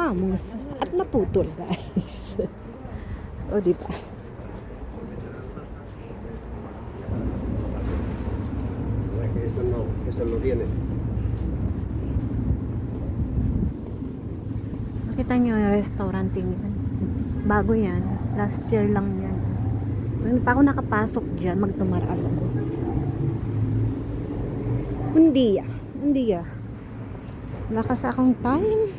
Ramos at naputol, guys. O, diba? Eso no viene. Nakita nyo yung restaurant yan. Bago yan. Last year lang yan. Hindi pa ako nakapasok dyan. Magtumaral ako. Hindi ya. Hindi ya. Wala kasi akong time.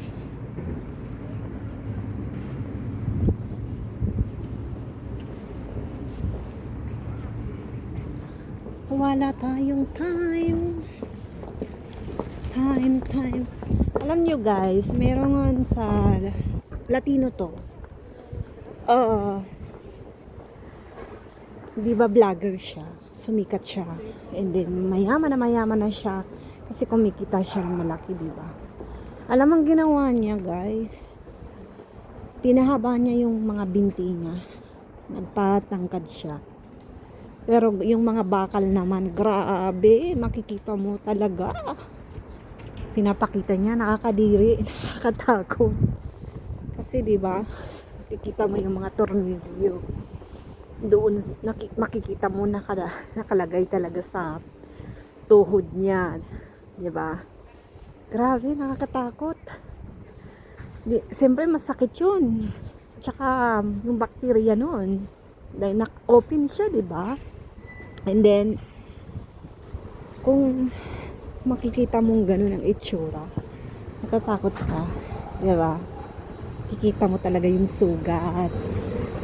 Wala tayong time. Time. Alam nyo guys, meron sa Latino to. Di ba vlogger siya? Sumikat siya. And then mayaman na siya kasi kumikita siya ng malaki, di ba? Alam ang ginawa niya, guys. Pinahaba niya yung mga binti niya. Nagpatangkad siya. Pero yung mga bakal naman, grabe, makikita mo talaga. Pinapakita niya, nakakadiri, nakakatakot. Kasi 'di ba? Makikita mo yung mga tornilyo. Doon makikita mo nakalagay talaga sa tuhod niya, 'di ba? Grabe, nakakatakot. Siyempre masakit 'yun. Tsaka yung bakterya noon, dahil open siya, 'di ba? And then kung makikita mong ganun ang itsura, natatakot ka, 'di ba? Kikita mo talaga yung sugat.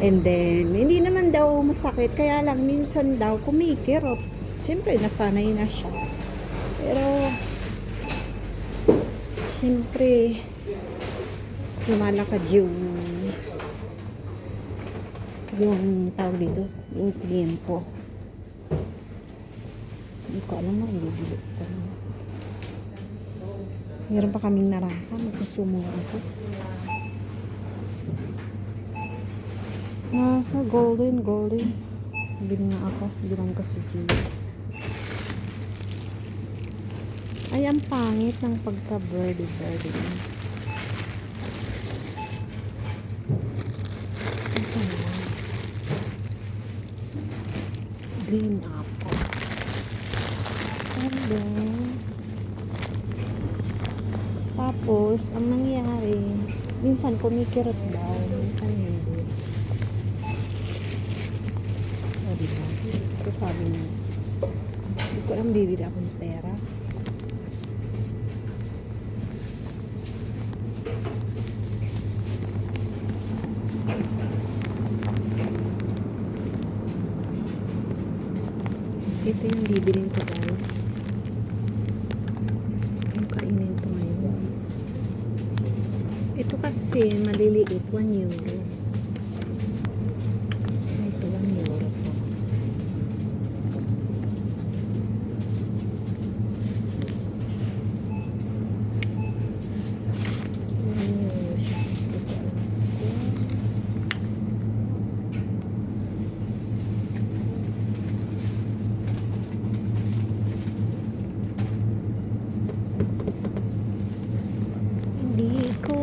And then hindi naman daw masakit, kaya lang minsan daw kumikirot. Siyempre nasanay na siya. Pero siyempre lumalakad yung tawag dito, yung tiempo. Hindi ko alam mo, bibili ko. Meron pa kaming naraka, magsusumo ako. Golden. Bili nga ako, bilang ko si Gio. Ay, ang pangit ng pagka-birdie. Green apple. Tapos, ang nangyari, minsan kumikirot daw, minsan hindi. O, diba? Sasabi niya, hindi ko alam, bibili akong pera. Ito yung bibilin ko, guys. Gusto kong kainin to ngayon. Ito kasi maliliit, 1 euro. Ito 1 euro to. Hindi ko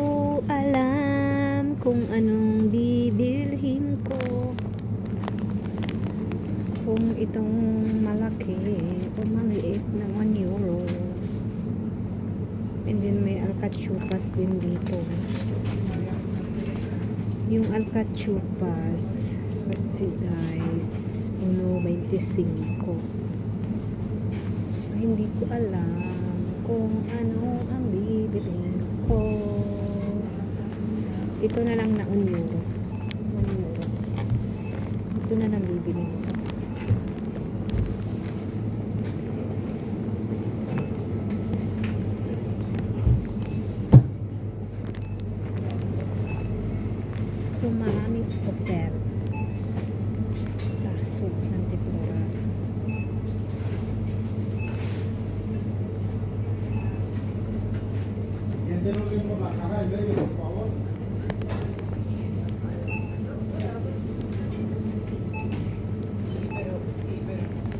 alam kung anong bibilhin ko, kung itong malaki o maliit na 1 euro. And then may alcachupas din dito. Yung alcachupas kasi guys 1.25. So hindi ko alam kung ano ang bibilhin ko. Ito na lang na 1 euro. 1 euro. Ito na lang bibilhin ko. So maraming hotel. Tasod San Tipura.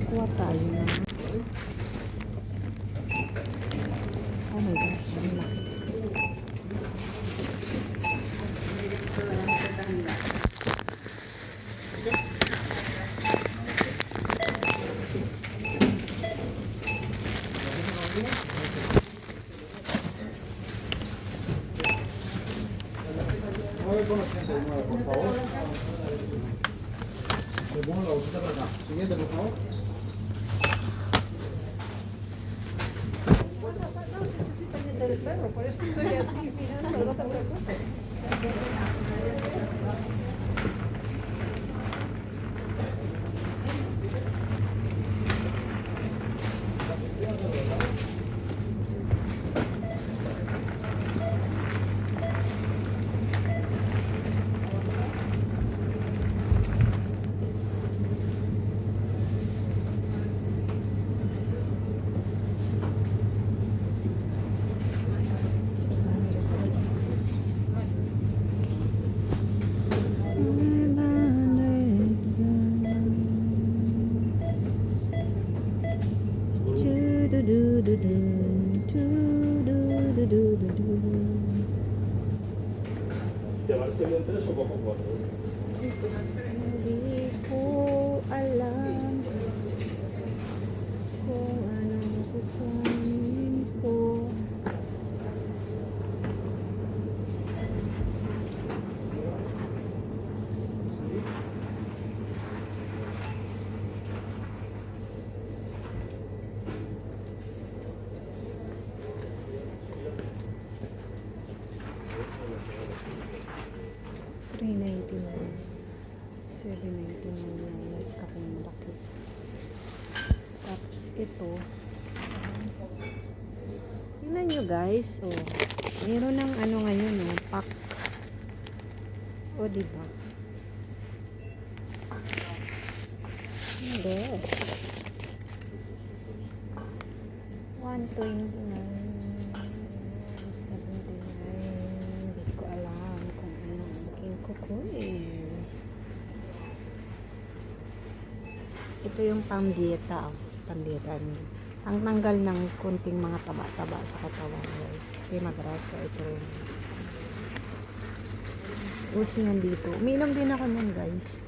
Kuha tayo na. Oh my gosh, ang laki. por favor. Le pongo la bolsita para acá. Siguiente, por favor. Del perro, por eso estoy así mirando, no te preocupes. ¿Llevarse bien tres o como cuatro? Hindi ko alam kung anong kukunin ko. $3.99 $7.99 yung mas kapong malaki. Tapos ito, tingnan nyo guys, oh, meron ng ano ngayon, oh, pack. O, diba? Hindi. $129 $79. Hindi ko alam kung ano ang aking kukunin. Ito yung pang-dieta. Pang-dieta niya. Pang-tanggal ng kunting mga taba-taba sa katawan, guys. Kaya magrasa. Ito rin. Uso yan dito. Uminom din ako nun, guys.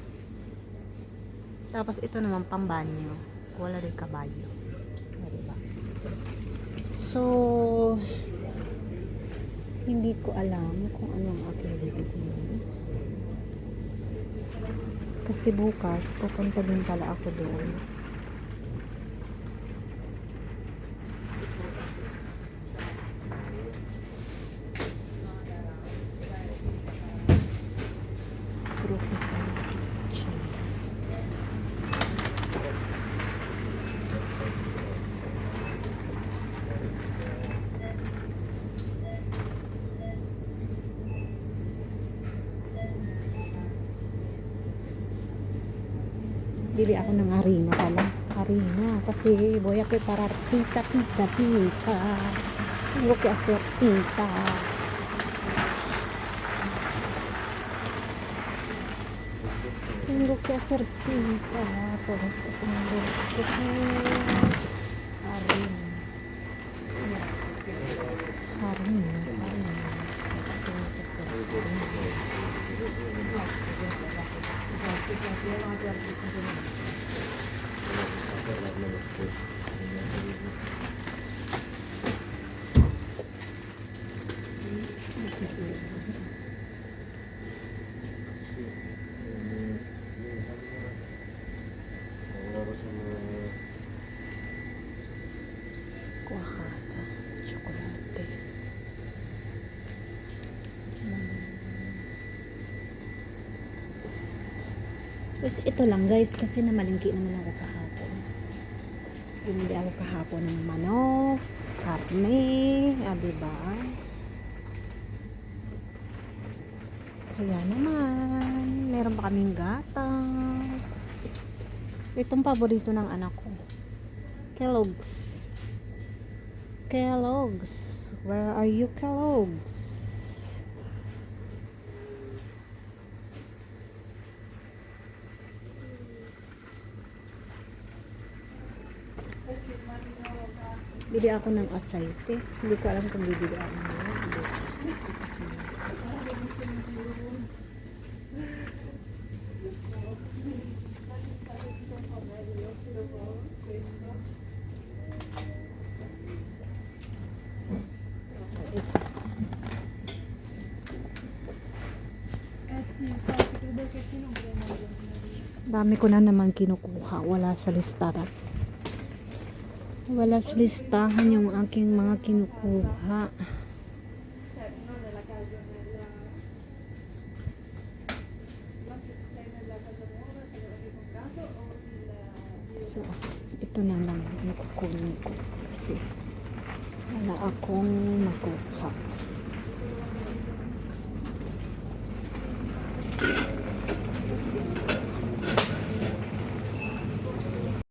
Tapos ito naman pang-banyo. Wala rin kabayo. Diba? So, hindi ko alam kung anong aking bibigyan. Kasi bukas, pupunta din pala ako doon. Tropical chili. Bili ako ng harina pala. Harina. Kasi voy a preparar pita. Tengo que hacer pita. Tengo que hacer pita. Por eso tengo que harina. Harina. Tengo que hacer kuahada, chocolate. Tapos ito lang guys, kasi namalingki naman ako kahapon. Bumili ako kahapon ng manok, karne, diba? Kaya naman, meron pa kaming gatas. Itong paborito ng anak ko. Kellogg's. Kellogg's. Where are you, Kellogg's? Bili ako ng asayte. Hindi ko alam kung bibili ako ng Dami ko na naman kinukuha. Wala sa listahan. Wala sa listahan yung aking mga kinukuha. So, ito na lang ang kukunin ko kasi wala akong makuha.